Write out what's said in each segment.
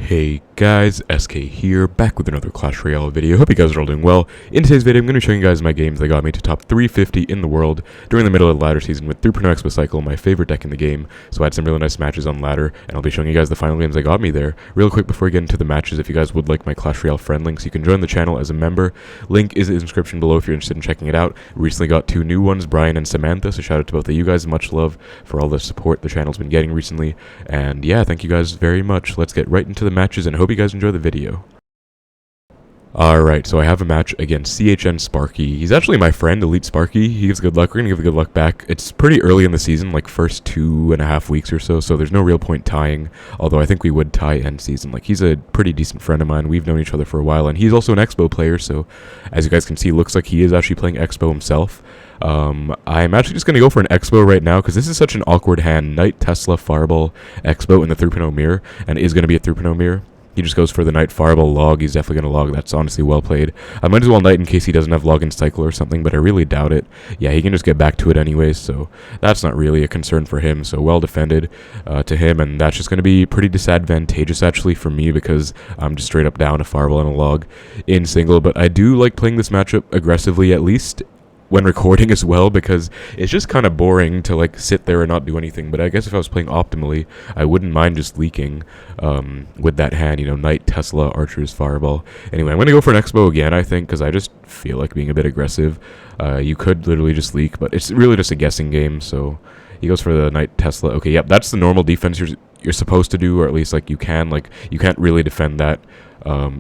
Hey guys, SK here, back with another Clash Royale video. Hope you guys are all doing well. In today's video, I'm going to be showing you guys my games that got me to top 350 in the world during the middle of the ladder season with 3.0 Xbow cycle, my favorite deck in the game. So I had some really nice matches on ladder, and I'll be showing you guys the final games that got me there. Real quick before we get into the matches, if you guys would like my Clash Royale friend links, you can join the channel as a member. Link is in the description below if you're interested in checking it out. Recently got two new ones, Brian and Samantha, so shout out to both of you guys. Much love for all the support the channel's been getting recently. And yeah, thank you guys very much. Let's get right into the matches, and hope you guys enjoy the video. Alright, so I have a match against CHN Sparky. He's actually my friend, Elite Sparky. He gives good luck. We're gonna give the good luck back. It's pretty early in the season, like first 2.5 weeks or so, so there's no real point tying, although I think we would tie end season. Like, he's a pretty decent friend of mine. We've known each other for a while, and he's also an Xbow player, so as you guys can see, looks like he is actually playing Xbow himself. I'm actually just going to go for an Xbow right now because this is such an awkward hand. Knight, Tesla, Fireball, Xbow in the 3.0 mirror, and is going to be a 3.0 mirror. He just goes for the Knight, Fireball, log. He's definitely going to log. That's honestly well played. I might as well Knight in case he doesn't have log and cycle or something, but I really doubt it. Yeah, he can just get back to it anyways, so that's not really a concern for him. So well defended to him, and that's just going to be pretty disadvantageous actually for me because I'm just straight up down a Fireball and a log in single. But I do like playing this matchup aggressively, at least when recording as well, because it's just kind of boring to like sit there and not do anything. But I guess if I was playing optimally, I wouldn't mind just leaking with that hand, you know, Knight, Tesla, Archers, Fireball. Anyway, I'm going to go for an Xbow again, I think, because I just feel like being a bit aggressive. You could literally just leak, but it's really just a guessing game, so he goes for the Knight, Tesla. Okay, yep, that's the normal defense you're supposed to do, or at least like you can't really defend that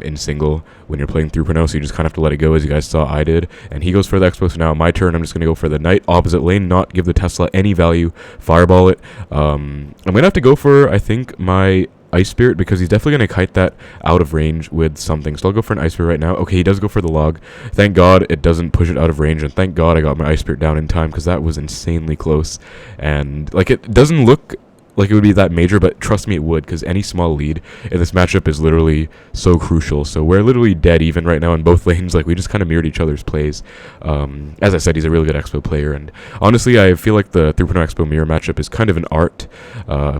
in single when you're playing 3.0, so you just kind of have to let it go, as you guys saw I did. And he goes for the Xbow, so now my turn. I'm just going to go for the Knight, opposite lane, not give the Tesla any value, Fireball it. I'm going to have to go for, I think, my Ice Spirit, because he's definitely going to kite that out of range with something. So I'll go for an Ice Spirit right now. Okay, he does go for the log. Thank God it doesn't push it out of range, and thank God I got my Ice Spirit down in time, because that was insanely close. And like, it doesn't look like it would be that major, but trust me, it would, because any small lead in this matchup is literally so crucial. So we're literally dead even right now in both lanes. Like, we just kind of mirrored each other's plays. As I said, he's a really good Xbow player, and honestly, I feel like the 3.0 Xbow mirror matchup is kind of an art.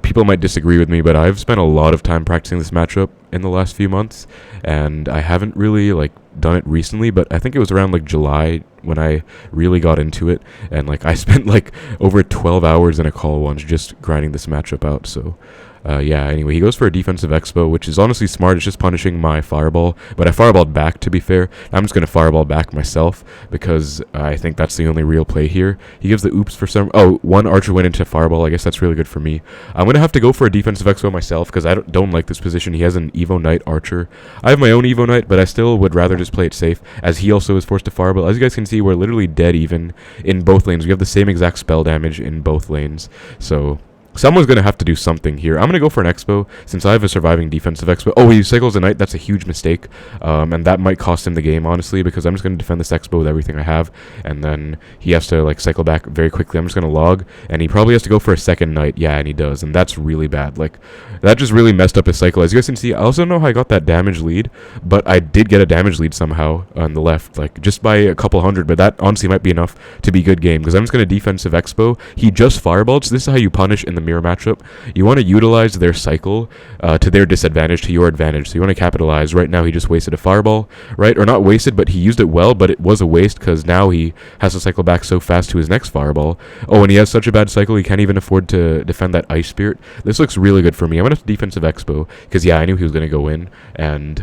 People might disagree with me, but I've spent a lot of time practicing this matchup in the last few months, and I haven't really like done it recently, but I think it was around like July when I really got into it, and like I spent like over 12 hours in a call once just grinding this matchup out. So yeah, anyway, he goes for a defensive Xbow, which is honestly smart. It's just punishing my Fireball, but I Fireballed back, to be fair. I'm just going to Fireball back myself because I think that's the only real play here. He gives the oops for some... Oh, one Archer went into Fireball. I guess that's really good for me. I'm going to have to go for a defensive Xbow myself because I don't like this position. He has an Evo Knight Archer. I have my own Evo Knight, but I still would rather just play it safe, as he also is forced to Fireball. As you guys can see, we're literally dead even in both lanes. We have the same exact spell damage in both lanes, so someone's going to have to do something here. I'm going to go for an Xbow since I have a surviving defensive Xbow. Oh, he cycles a Knight. That's a huge mistake. And that might cost him the game, honestly, because I'm just going to defend this Xbow with everything I have. And then he has to, like, cycle back very quickly. I'm just going to log. And he probably has to go for a second Knight. Yeah, and he does. And that's really bad. Like, that just really messed up his cycle. As you guys can see, I also don't know how I got that damage lead, but I did get a damage lead somehow on the left, like, just by a couple hundred. But that honestly might be enough to be good game, because I'm just going to defensive Xbow. He just Fireballed. So this is how you punish in the mirror matchup. You want to utilize their cycle to their disadvantage, to your advantage. So you want to capitalize. Right now, he just wasted a Fireball, right? Or not wasted, but he used it well, but it was a waste because now he has to cycle back so fast to his next Fireball. Oh, and he has such a bad cycle, he can't even afford to defend that Ice Spirit. This looks really good for me. I'm going to have to defensive Xbow because, yeah, I knew he was going to go in. And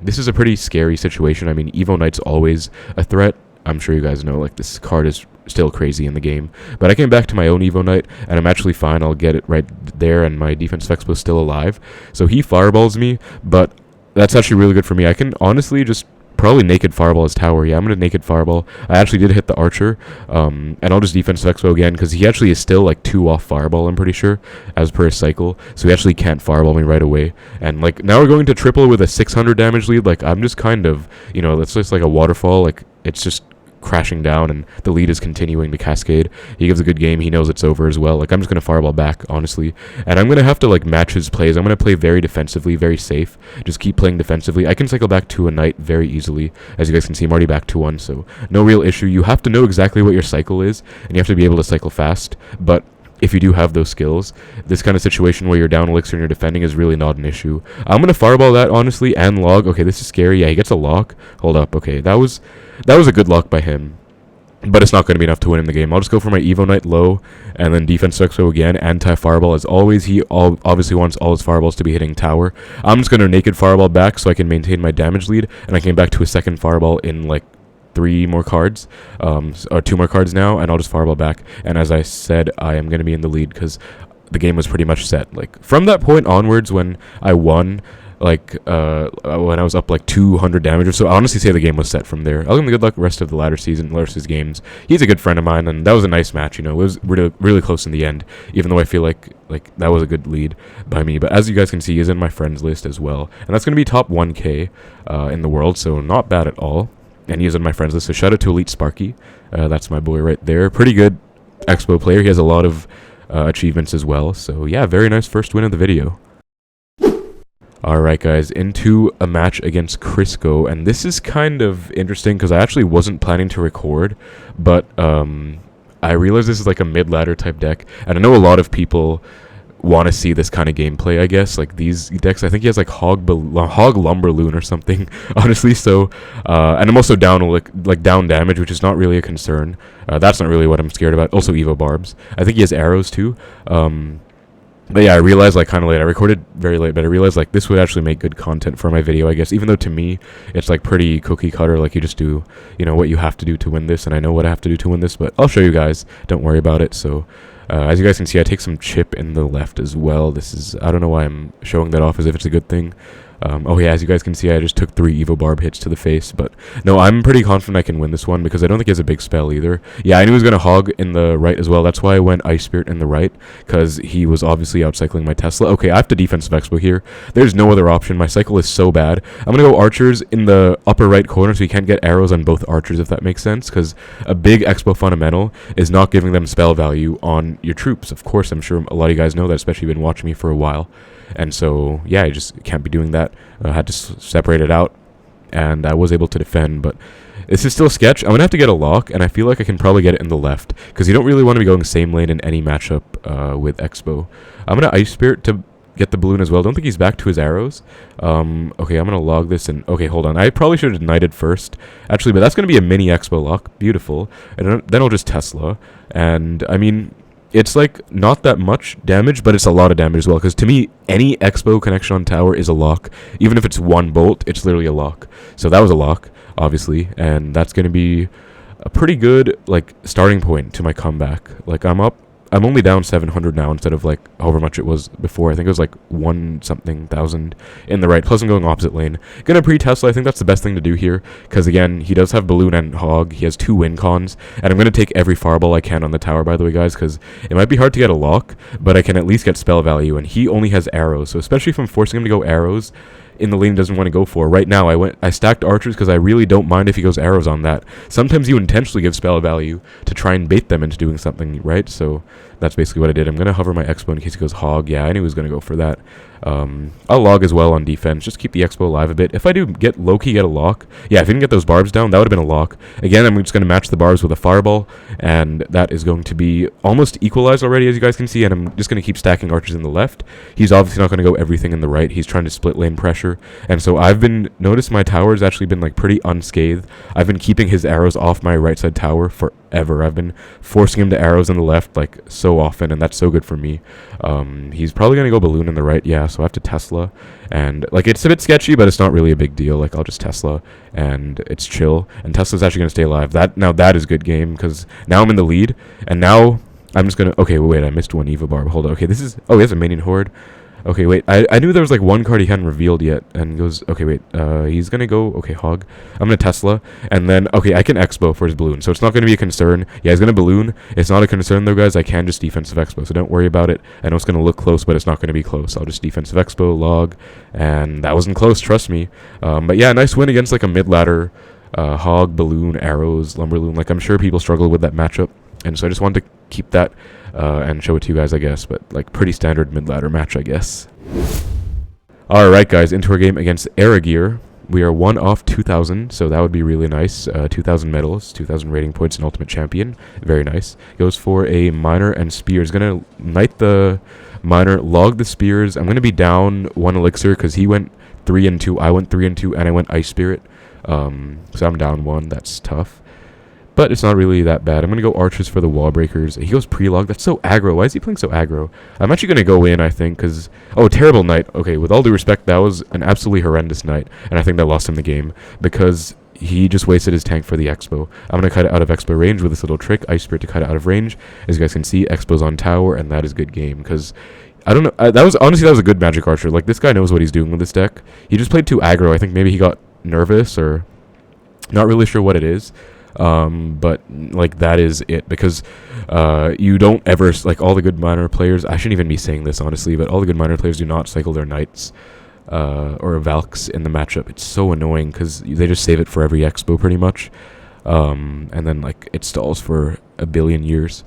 this is a pretty scary situation. I mean, Evo Knight's always a threat. I'm sure you guys know, like, this card is still crazy in the game. But I came back to my own Evo Knight, and I'm actually fine. I'll get it right there, and my defensive Expo is still alive. So he Fireballs me, but that's actually really good for me. I can honestly just probably naked Fireball his tower. Yeah, I'm going to naked Fireball. I actually did hit the Archer, and I'll just defensive Expo again, because he actually is still like 2 off Fireball, I'm pretty sure, as per his cycle. So he actually can't Fireball me right away. And like, now we're going to triple with a 600 damage lead. Like, I'm just kind of, you know, that's just like a waterfall. Like, it's just crashing down, and the lead is continuing to cascade. He gives a good game. He knows it's over as well. Like, I'm just going to Fireball back, honestly. And I'm going to have to, like, match his plays. I'm going to play very defensively, very safe. Just keep playing defensively. I can cycle back to a Knight very easily. As you guys can see, I'm already back to 1, so no real issue. You have to know exactly what your cycle is, and you have to be able to cycle fast. But if you do have those skills, this kind of situation where you're down elixir and you're defending is really not an issue. I'm gonna fireball that, honestly, and log. Okay, this is scary. Yeah, he gets a lock. Hold up. Okay, that was a good lock by him, but it's not going to be enough to win in the game. I'll just go for my Evo Knight low, and then defense Expo again, anti-fireball as always. He obviously wants all his fireballs to be hitting tower. I'm just going to naked fireball back so I can maintain my damage lead, and I came back to a second fireball in like 3 more cards, or 2 more cards now, and I'll just fireball back. And as I said, I am going to be in the lead because the game was pretty much set. Like, from that point onwards when I won, like, when I was up like 200 damage or so, I honestly say the game was set from there. I'll give him good luck rest of the ladder season, games. He's a good friend of mine, and that was a nice match, you know. It was really, really close in the end, even though I feel like that was a good lead by me. But as you guys can see, he's in my friends list as well, and that's going to be top 1k in the world, so not bad at all. And he is in my friends list, so shout out to Elite Sparky. That's my boy right there. Pretty good Expo player. He has a lot of achievements as well. So yeah, very nice first win of the video. Alright guys, into a match against Crisco, and this is kind of interesting because I actually wasn't planning to record, but I realized this is like a mid-ladder type deck, and I know a lot of people want to see this kind of gameplay, I guess, like these decks. I think he has like Hog LumberLoon or something, honestly. So and I'm also down like down damage, which is not really a concern. That's not really what I'm scared about. Also Evo Barbs, I think he has arrows too. But yeah, I realized like kind of late, I recorded very late, but I realized like this would actually make good content for my video, I guess, even though to me it's like pretty cookie cutter, like you just do, you know, what you have to do to win this, and I know what I have to do to win this, but I'll show you guys, don't worry about it. So as you guys can see, I take some chip in the left as well. This is, I don't know why I'm showing that off as if it's a good thing. Oh yeah, as you guys can see, I just took 3 Evo Barb hits to the face, but no, I'm pretty confident I can win this one because I don't think he has a big spell either. Yeah, I knew he was going to hog in the right as well. That's why I went Ice Spirit in the right, because he was obviously outcycling my Tesla. Okay, I have to defensive Expo here. There's no other option. My cycle is so bad. I'm going to go Archers in the upper right corner so you can't get arrows on both Archers, if that makes sense, because a big Expo fundamental is not giving them spell value on your troops. Of course, I'm sure a lot of you guys know that, especially been watching me for a while. And so, yeah, I just can't be doing that. I had to separate it out, and I was able to defend, but this is still sketch. I'm going to have to get a lock, and I feel like I can probably get it in the left, because you don't really want to be going same lane in any matchup with Expo. I'm going to Ice Spirit to get the balloon as well. Don't think he's back to his arrows. Okay, I'm going to log this, and okay, hold on. I probably should have knighted first, actually, but that's going to be a mini Expo lock. Beautiful. And then I'll just Tesla, and I mean, it's like not that much damage, but it's a lot of damage as well, because to me, any Expo connection on tower is a lock. Even if it's 1 bolt, it's literally a lock. So that was a lock, obviously, and that's going to be a pretty good like starting point to my comeback. Like I'm only down 700 now instead of like however much it was before. I think it was like 1-something thousand in the right. Plus I'm going opposite lane. Gonna pre-Tesla. I think that's the best thing to do here, because again, he does have balloon and hog. He has 2 win cons, and I'm gonna take every fireball I can on the tower, by the way, guys, because it might be hard to get a lock, but I can at least get spell value, and he only has arrows. So especially if I'm forcing him to go arrows in the lane he doesn't want to go for. Right now, I stacked Archers because I really don't mind if he goes arrows on that. Sometimes you intentionally give spell value to try and bait them into doing something, right? So that's basically what I did. I'm going to hover my Expo in case he goes hog. Yeah, I knew he was going to go for that. I'll log as well on defense, just keep the Expo alive a bit. If I do get low-key get a lock, yeah, if I didn't get those Barbs down, that would have been a lock. Again, I'm just going to match the Barbs with a Fireball, and that is going to be almost equalized already, as you guys can see, and I'm just going to keep stacking Archers in the left. He's obviously not going to go everything in the right. He's trying to split lane pressure, and so notice my tower's actually been like pretty unscathed. I've been keeping his arrows off my right side tower forever. I've been forcing him to arrows in the left like so often, and that's so good for me. He's probably going to go balloon in the right, yeah, so I have to Tesla, and like it's a bit sketchy, but it's not really a big deal. Like I'll just Tesla, and it's chill, and Tesla's actually going to stay alive. That is good game, because now I'm in the lead, and now I'm just going to, okay, wait, I missed 1 Eva Barb. Hold on, okay, oh, he has a minion horde. Okay, wait, I knew there was like 1 card he hadn't revealed yet, and goes, okay, wait, he's gonna go, okay, hog, I'm gonna Tesla, and then, okay, I can Expo for his balloon, so it's not gonna be a concern. Yeah, he's gonna balloon. It's not a concern though, guys. I can just defensive Expo, so don't worry about it. I know it's gonna look close, but it's not gonna be close. I'll just defensive Expo, log, and that wasn't close, trust me. But yeah, nice win against like a mid-ladder hog, balloon, arrows, LumberLoon. Like I'm sure people struggle with that matchup, and so I just wanted to keep that and show it to you guys, I guess, but like pretty standard mid-ladder match, I guess. Alright guys, into our game against Aragir. We are 1 off 2,000, so that would be really nice. 2,000 medals, 2,000 rating points, and Ultimate Champion. Very nice. Goes for a Miner and Spears. Gonna knight the Miner, log the Spears. I'm gonna be down 1 elixir because he went 3 and 2. I went 3 and 2, and I went Ice Spirit. So I'm down 1. That's tough. But it's not really that bad. I'm going to go Archers for the Wallbreakers. He goes Pre-Log. That's so aggro. Why is he playing so aggro? I'm actually going to go in, I think, because... Oh, terrible night. Okay, with all due respect, that was an absolutely horrendous night. And I think that lost him the game. Because he just wasted his tank for the Expo. I'm going to cut it out of Expo range with this little trick. Ice Spirit to cut it out of range. As you guys can see, Expo's on tower, and that is a good game. Because... I don't know. Honestly, that was a good Magic Archer. Like, this guy knows what he's doing with this deck. He just played too aggro. I think maybe he got nervous or... Not really sure what it is. But like that is it, because you don't ever, like, all the good Miner players, I shouldn't even be saying this honestly, but all the good Miner players do not cycle their Knights or Valks in the matchup. It's so annoying because they just save it for every Expo pretty much, and then like it stalls for a billion years.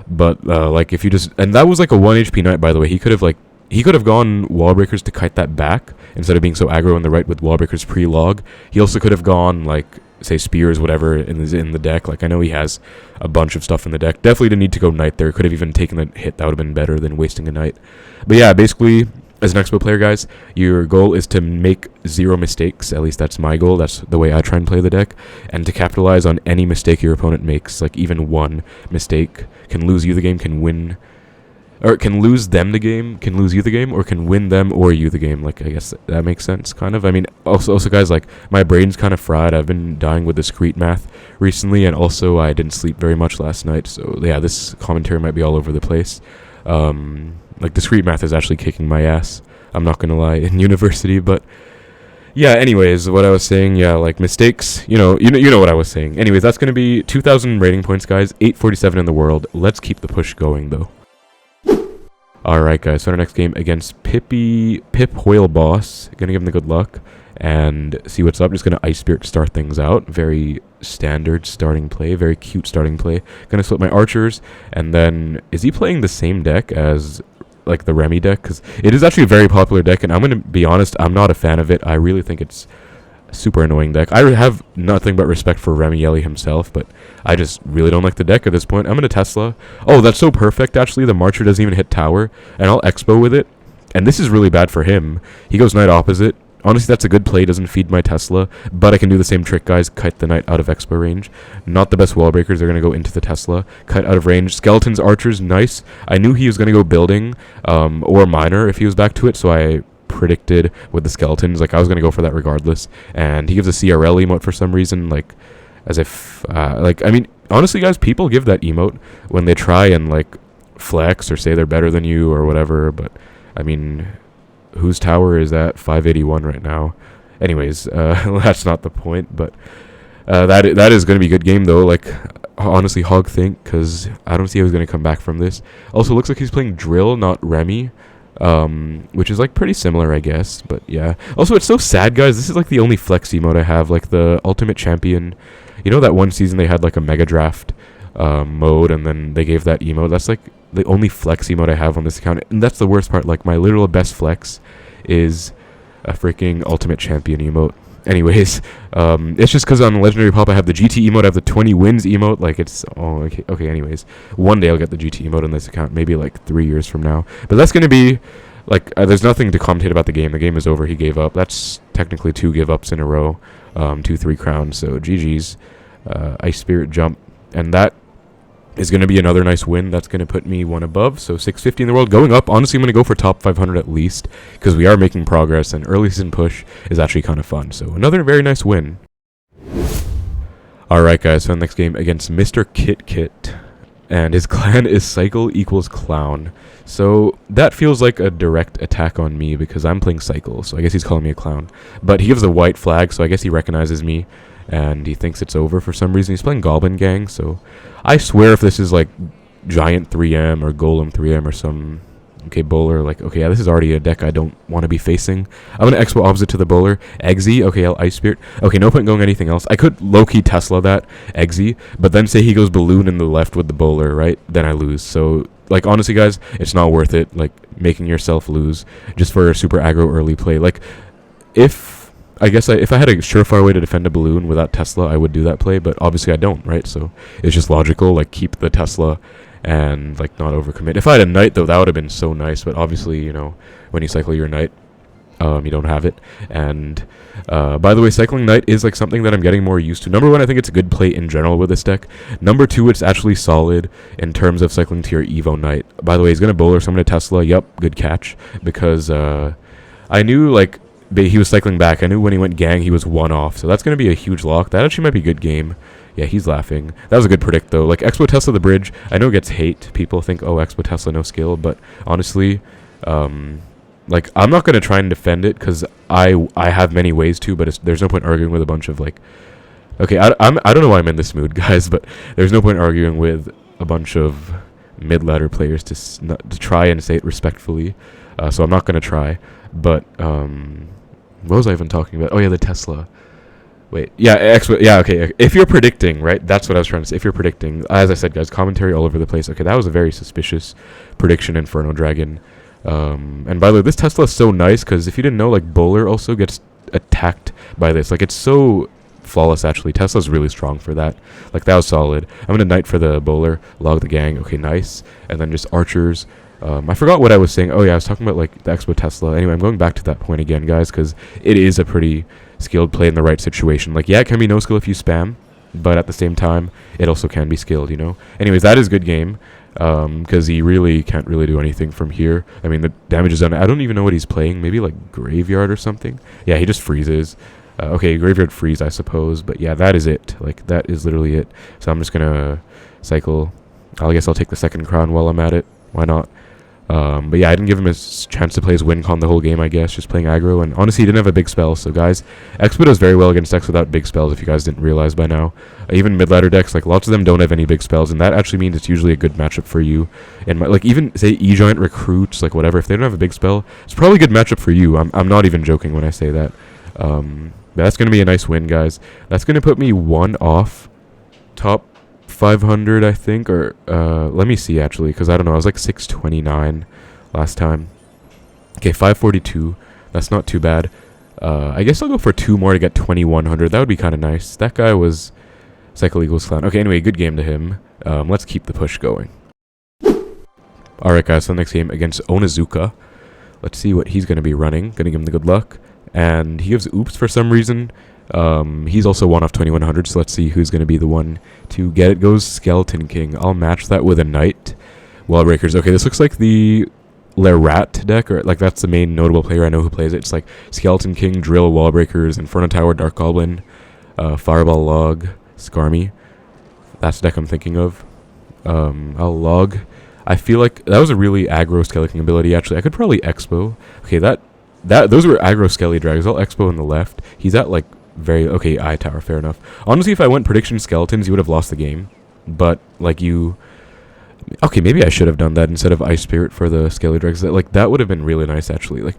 But like if you just, and that was like a 1 HP Knight, by the way. He could have gone Wallbreakers to kite that back instead of being so aggro on the right with Wallbreakers pre-log. He also could have gone like, say, Spears, whatever, in the deck. Like, I know he has a bunch of stuff in the deck. Definitely didn't need to go Knight there. Could have even taken the hit. That would have been better than wasting a Knight. But yeah, basically, as an Expo player, guys, your goal is to make 0 mistakes. At least that's my goal. That's the way I try and play the deck. And to capitalize on any mistake your opponent makes. Like, even 1 mistake can lose you the game, can win... Or can lose them the game, can lose you the game, or can win them or you the game. Like, I guess that makes sense, kind of. I mean, also guys, like, my brain's kind of fried. I've been dying with discrete math recently, and also I didn't sleep very much last night. So, yeah, this commentary might be all over the place. Like, discrete math is actually kicking my ass. I'm not going to lie, in university, but... Yeah, anyways, what I was saying, yeah, like, mistakes, you know what I was saying. Anyways, that's going to be 2,000 rating points, guys, 847 in the world. Let's keep the push going, though. Alright, guys, so our next game against Pip Hoyle Boss. Gonna give him the good luck and see what's up. Just gonna Ice Spirit to start things out. Very standard starting play, very cute starting play. Gonna flip my Archers, and then, is he playing the same deck as, like, the Remy deck? Because it is actually a very popular deck, and I'm gonna be honest, I'm not a fan of it. I really think it's a super annoying deck. I have nothing but respect for Remy Yelly himself, but I just really don't like the deck at this point. I'm gonna Tesla. Oh, that's so perfect, actually. The Marcher doesn't even hit tower, and I'll Expo with it. And this is really bad for him. He goes Knight opposite. Honestly, that's a good play. Doesn't feed my Tesla, but I can do the same trick, guys. Kite the Knight out of Expo range. Not the best Wallbreakers. They're gonna go into the Tesla. Kite out of range. Skeletons, Archers, nice. I knew he was gonna go Building or Miner if he was back to it, so I predicted with the Skeletons. Like, I was gonna go for that regardless. And he gives a CRL emote for some reason, like, as if, like, I mean, honestly, guys, people give that emote when they try and, like, flex or say they're better than you or whatever, but, I mean, whose tower is at 581 right now? Anyways, that's not the point, but that is going to be a good game, though. Like, honestly, Hog think, because I don't see how he's going to come back from this. Also, looks like he's playing Drill, not Remy, which is, like, pretty similar, I guess, but yeah. Also, it's so sad, guys. This is, like, the only flex emote I have, like, the Ultimate Champion. You know that one season they had, like, a Mega Draft mode, and then they gave that emote? That's, like, the only flex emote I have on this account, and that's the worst part. Like, my literal best flex is a freaking Ultimate Champion emote. Anyways, it's just because on Legendary Pop I have the GT emote, I have the 20 wins emote. Like, it's, oh, okay, anyways. One day I'll get the GT emote on this account, maybe, like, 3 years from now. But that's going to be, like, there's nothing to commentate about the game. The game is over. He gave up. That's technically 2 give-ups in a row. 2-3 crowns, so GG's. Ice Spirit jump, and that is going to be another nice win. That's going to put me 1 above, so 650 in the world. Going up, honestly, I'm going to go for top 500 at least, because we are making progress, and early season push is actually kind of fun, so another very nice win. Alright, guys, so next game against Mr. Kit, and his clan is Cycle equals Clown. So that feels like a direct attack on me, because I'm playing Cycle, so I guess he's calling me a clown. But he gives a white flag, so I guess he recognizes me, and he thinks it's over for some reason. He's playing Goblin Gang, so I swear if this is like Giant 3M or Golem 3M or some, okay, Bowler, like, okay, yeah, this is already a deck I don't want to be facing. I'm going to Expo opposite to the Bowler. Exe, okay, I'll Ice Spirit. Okay, no point going anything else. I could low-key Tesla that, Exe, but then say he goes Balloon in the left with the Bowler, right? Then I lose. So, like, honestly, guys, it's not worth it, like, making yourself lose just for a super aggro early play. Like, if I guess if I had a surefire way to defend a balloon without Tesla, I would do that play, but obviously I don't, right? So it's just logical, like, keep the Tesla and, like, not overcommit. If I had a knight, though, that would have been so nice, but obviously, you know, when you cycle your knight, you don't have it. And by the way, cycling knight is like something that I'm getting more used to. Number one, I think it's a good play in general with this deck. Number two, it's actually solid in terms of cycling to your Evo knight. By the way, he's gonna bowler, so I'm gonna Tesla. Yup, good catch, because I knew, like, he was cycling back. I knew when he went gang, he was one off, so that's gonna be a huge lock. That actually might be a good game. Yeah, he's laughing. That was a good predict, though. Like, Expo Tesla the bridge, I know it gets hate. People think, oh, Expo Tesla, no skill, but honestly, like, I'm not going to try and defend it, because I have many ways to, but there's no point arguing with a bunch of, like... Okay, I don't know why I'm in this mood, guys, but there's no point arguing with a bunch of mid-ladder players to try and say it respectfully, so I'm not going to try. But, what was I even talking about? Oh, yeah, the Tesla. Wait, yeah, okay. If you're predicting, right, that's what I was trying to say. If you're predicting, as I said, guys, commentary all over the place. Okay, that was a very suspicious prediction, Inferno Dragon. And by the way, this Tesla is so nice, because if you didn't know, like, bowler also gets attacked by this. Like, it's so flawless, actually. Tesla's really strong for that. Like, that was solid. I'm gonna knight for the bowler, log the gang. Okay, nice. And then just archers. I forgot what I was saying. Oh, yeah, I was talking about, like, the Expo Tesla. Anyway, I'm going back to that point again, guys, because it is a pretty skilled play in the right situation. Like, yeah, it can be no skill if you spam, but at the same time, it also can be skilled, you know? Anyways, that is good game. Because he really can't really do anything from here. I mean, the damage is done. I don't even know what he's playing. Maybe, like, Graveyard or something? Yeah, he just freezes. Okay, Graveyard freeze, I suppose. But, yeah, that is it. Like, that is literally it. So I'm just gonna cycle. I guess I'll take the second crown while I'm at it. Why not? But yeah, I didn't give him a chance to play his win con the whole game, I guess, just playing aggro. And honestly, he didn't have a big spell. So, guys, Expo does very well against decks without big spells, if you guys didn't realize by now. Even mid-ladder decks, like, lots of them don't have any big spells, and that actually means it's usually a good matchup for you. And, like, even, say, E-Giant recruits, like, whatever, if they don't have a big spell, it's probably a good matchup for you. I'm not even joking when I say that. But that's going to be a nice win, guys. That's going to put me one off top 500, I think, or let me see, actually, because I don't know, I was like 629 last time. Okay, 542, that's not too bad. I guess I'll go for 2 more to get 2100. That would be kind of nice. That guy was Cycle Eagles Clown. Okay, anyway, good game to him. Let's keep the push going. Alright, guys, so the next game against Onizuka. Let's see what he's going to be running. Going to give him the good luck. And he gives oops for some reason. He's also 1 off 2100, so let's see who's going to be the one to get it. Goes Skeleton King. I'll match that with a Knight. Wallbreakers. Okay, this looks like the Lerat deck, or like that's the main notable player I know who plays it. It's like Skeleton King, Drill, Wallbreakers, Inferno Tower, Dark Goblin, Fireball Log, Skarmy. That's the deck I'm thinking of. I'll log. I feel like that was a really aggro Skeleton ability, actually. I could probably Expo. Okay, those were aggro Skelly drags. I'll Expo on the left. He's at like very okay eye tower, fair enough. Honestly, if I went prediction skeletons, you would have lost the game. But like okay, maybe I should have done that instead of Ice Spirit for the Skelly drags. That would have been really nice, actually. Like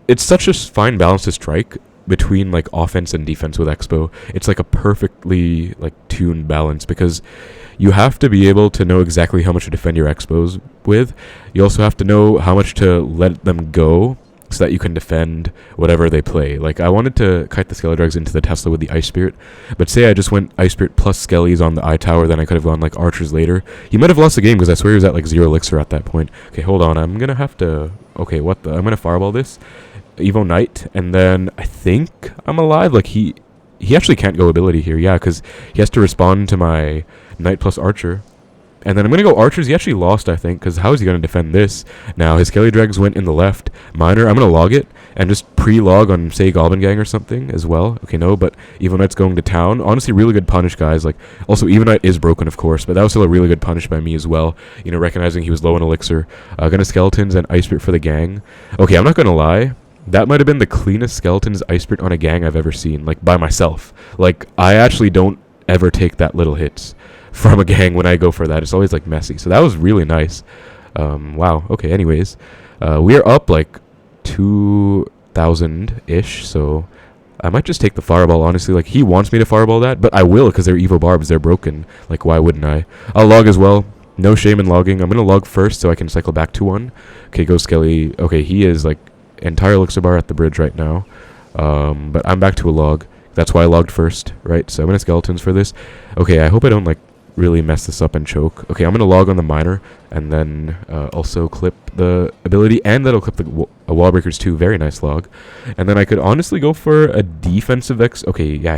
it's such a fine balance to strike between like offense and defense with Expo. It's like a perfectly like tuned balance, because you have to be able to know exactly how much to defend your Expos with. You also have to know how much to let them go so that you can defend whatever they play. Like, I wanted to kite the Skelly Drags into the Tesla with the Ice Spirit, but say I just went Ice Spirit plus Skellies on the Eye Tower, then I could have gone, like, Archers later. He might have lost the game, because I swear he was at, like, 0 Elixir at that point. Okay, hold on, I'm gonna have to... Okay, I'm gonna Fireball this. Evo Knight, and then I think I'm alive. Like, he actually can't go ability here, yeah, because he has to respond to my Knight plus Archer. And then I'm going to go Archers. He actually lost, I think, because how is he going to defend this? Now, his Skelly Drags went in the left. Minor, I'm going to log it and just pre-log on, say, Goblin Gang or something as well. Okay, no, but Evil Knight's going to town. Honestly, really good punish, guys. Like, also, Evil Knight is broken, of course, but that was still a really good punish by me as well. You know, recognizing he was low in Elixir. Gonna Skeletons and Ice Spirit for the gang. Okay, I'm not going to lie. That might have been the cleanest Skeletons Ice Spirit on a gang I've ever seen, like, by myself. Like, I actually don't ever take that little hits from a gang when I go for that. It's always like messy. So that was really nice. Wow. Okay, anyways. We are up like 2,000-ish, so I might just take the Fireball, honestly. Like, he wants me to Fireball that, but I will, because they're Evo Barbs. They're broken. Like, why wouldn't I? I'll log as well. No shame in logging. I'm going to log first so I can cycle back to one. Okay, go Skelly. Okay, he is like entire Elixir bar at the bridge right now. But I'm back to a log. That's why I logged first, right? So I'm gonna skeletons for this. Okay, I hope I don't like really mess this up and choke. Okay, I'm gonna log on the miner and then also clip the ability, and that'll clip the Wallbreakers too. Very nice log. And then I could honestly go for a defensive Okay, yeah,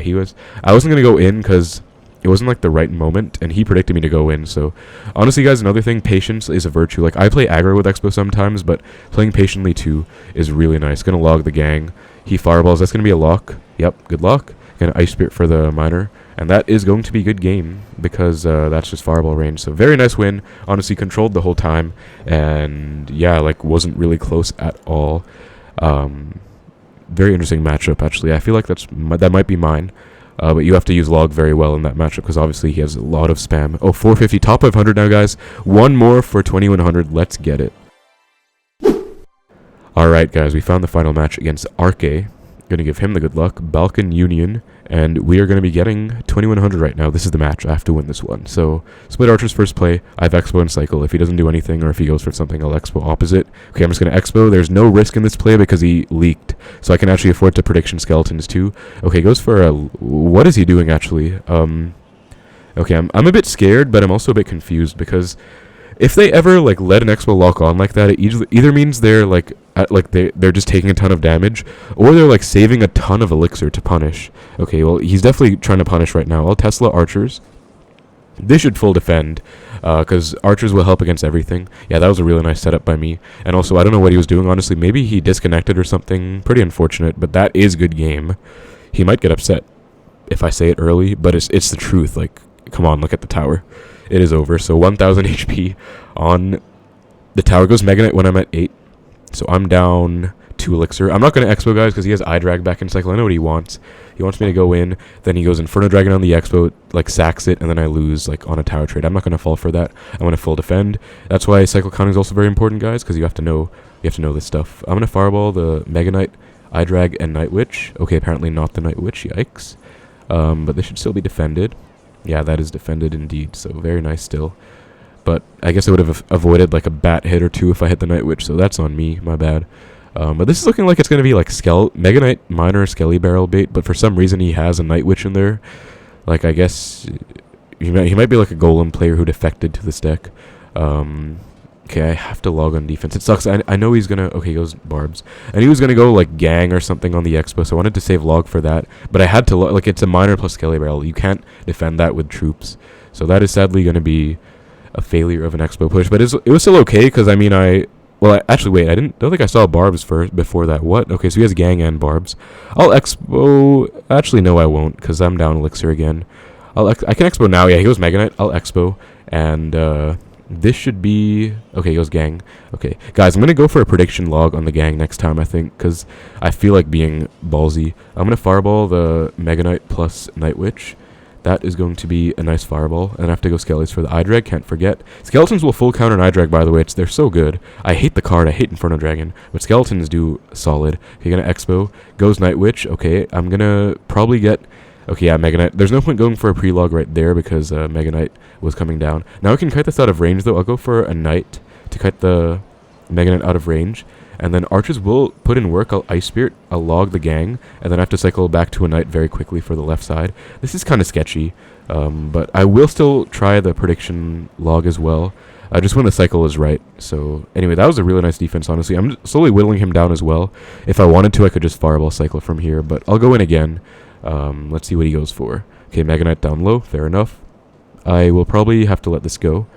I wasn't gonna go in because it wasn't like the right moment, and he predicted me to go in. So honestly, guys, another thing, patience is a virtue. Like, I play aggro with Xbow sometimes, but playing patiently too is really nice. Gonna log the gang. He fireballs. That's gonna be a lock. Yep, good luck. Gonna ice spirit for the miner. And that is going to be a good game because that's just fireball range. So very nice win. Honestly, controlled the whole time. And yeah, like, wasn't really close at all. Very interesting matchup, actually. I feel like that might be mine. But you have to use log very well in that matchup because obviously he has a lot of spam. Oh, 450. Top 500 now, guys. One more for 2100. Let's get it. Alright, guys. We found the final match against Arke. Going to give him the good luck. Balkan Union. And we are going to be getting 2100 right now. This is the match. I have to win this one. So, split archers first play. I have Expo and cycle. If he doesn't do anything or if he goes for something, I'll Expo opposite. Okay, I'm just going to Expo. There's no risk in this play because he leaked. So I can actually afford to prediction skeletons too. Okay, goes for a... What is he doing actually? Okay, I'm a bit scared, but I'm also a bit confused because... If they ever like let an Expo lock on like that, it either means they're like they're just taking a ton of damage, or they're like saving a ton of elixir to punish. Okay, well, he's definitely trying to punish right now. I'll Tesla archers. This should full defend, because archers will help against everything. Yeah, that was a really nice setup by me. And also, I don't know what he was doing, honestly. Maybe he disconnected or something. Pretty unfortunate, but that is good game. He might get upset if I say it early, but it's the truth. Like, come on, look at the tower. It is over. So 1000 HP on the tower. Goes Mega Knight when I'm at 8. So I'm down 2 elixir. I'm not going to Expo, guys, because he has eye drag back in cycle. I know what he wants. He wants me to go in. Then he goes Inferno Dragon on the Expo, like sacks it, and then I lose like on a tower trade. I'm not going to fall for that. I want to full defend. That's why cycle counting is also very important, guys, because you have to know this stuff. I'm going to fireball the Mega Knight, eye drag, and Night Witch. Okay, apparently not the Night Witch. Yikes. But this should still be defended. Yeah, that is defended indeed, so very nice still. But I guess I would have avoided like a bat hit or two if I hit the Night Witch, so that's on me, my bad. But this is looking like it's going to be like Mega Knight Miner Skelly Barrel bait, but for some reason he has a Night Witch in there. Like, I guess he might be like a Golem player who defected to this deck. Okay, I have to log on defense. It sucks. I know he's gonna... Okay, he goes Barbs. And he was gonna go, like, Gang or something on the Expo, so I wanted to save log for that. But I had to... Like, it's a miner plus Skelly Barrel. You can't defend that with troops. So that is sadly gonna be a failure of an Expo push. But it was still okay, because, I mean, actually, wait, don't think I saw Barbs first before that. What? Okay, so he has Gang and Barbs. I'll Expo... Actually, no, I won't, because I'm down Elixir again. I can Expo now. Yeah, he goes Mega Knight. I'll Expo. And, this should be... Okay, he goes Gang. Okay. Guys, I'm going to go for a prediction log on the Gang next time, I think, because I feel like being ballsy. I'm going to fireball the Mega Knight plus Night Witch. That is going to be a nice fireball. And I have to go Skellies for the eye drag, can't forget. Skeletons will full counter an eye drag, by the way. They're so good. I hate the card. I hate Inferno Dragon. But skeletons do solid. Okay, going to Expo. Goes Night Witch. Okay, I'm going to probably get... Okay, yeah, Mega Knight. There's no point going for a pre-log right there because Mega Knight was coming down. Now I can kite this out of range, though. I'll go for a Knight to kite the Mega Knight out of range. And then archers will put in work. I'll Ice Spirit. I'll log the Gang. And then I have to cycle back to a Knight very quickly for the left side. This is kind of sketchy. But I will still try the prediction log as well. Just when the cycle is right. So, anyway, that was a really nice defense, honestly. I'm slowly whittling him down as well. If I wanted to, I could just fireball cycle from here. But I'll go in again. Let's see what he goes for. Okay, Mega Knight down low. Fair enough. I will probably have to let this go.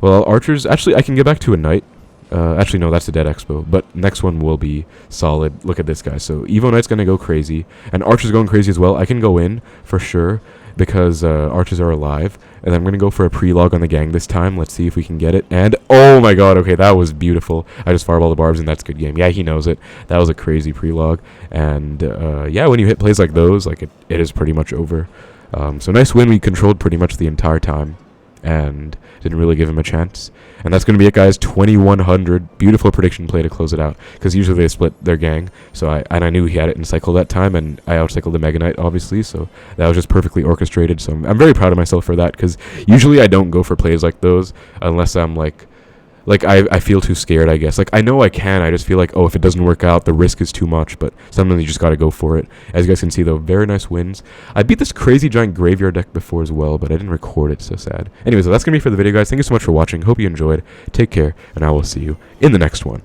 Well, archers... Actually, I can get back to a Knight. Actually, no, that's a dead Expo. But next one will be solid. Look at this guy. So, Evo Knight's going to go crazy. And archers going crazy as well. I can go in for sure because archers are alive. And I'm going to go for a pre-log on the Gang this time. Let's see if we can get it. And, oh my god, okay, that was beautiful. I just fireball the Barbs, and that's a good game. Yeah, he knows it. That was a crazy pre-log. And, yeah, when you hit plays like those, like, it is pretty much over. So, nice win. We controlled pretty much the entire time. And didn't really give him a chance. And that's going to be it, guys. 2100. Beautiful prediction play to close it out. Because usually they split their Gang. So I knew he had it in cycle that time. And I outcycled the Mega Knight, obviously. So that was just perfectly orchestrated. So I'm very proud of myself for that. Because usually I don't go for plays like those. Unless I'm like... like, I feel too scared, I guess. Like, I know I can, I just feel like, oh, if it doesn't work out, the risk is too much, but sometimes you just gotta go for it. As you guys can see, though, very nice wins. I beat this crazy giant graveyard deck before as well, but I didn't record it, so sad. Anyways, so that's gonna be for the video, guys. Thank you so much for watching. Hope you enjoyed. Take care, and I will see you in the next one.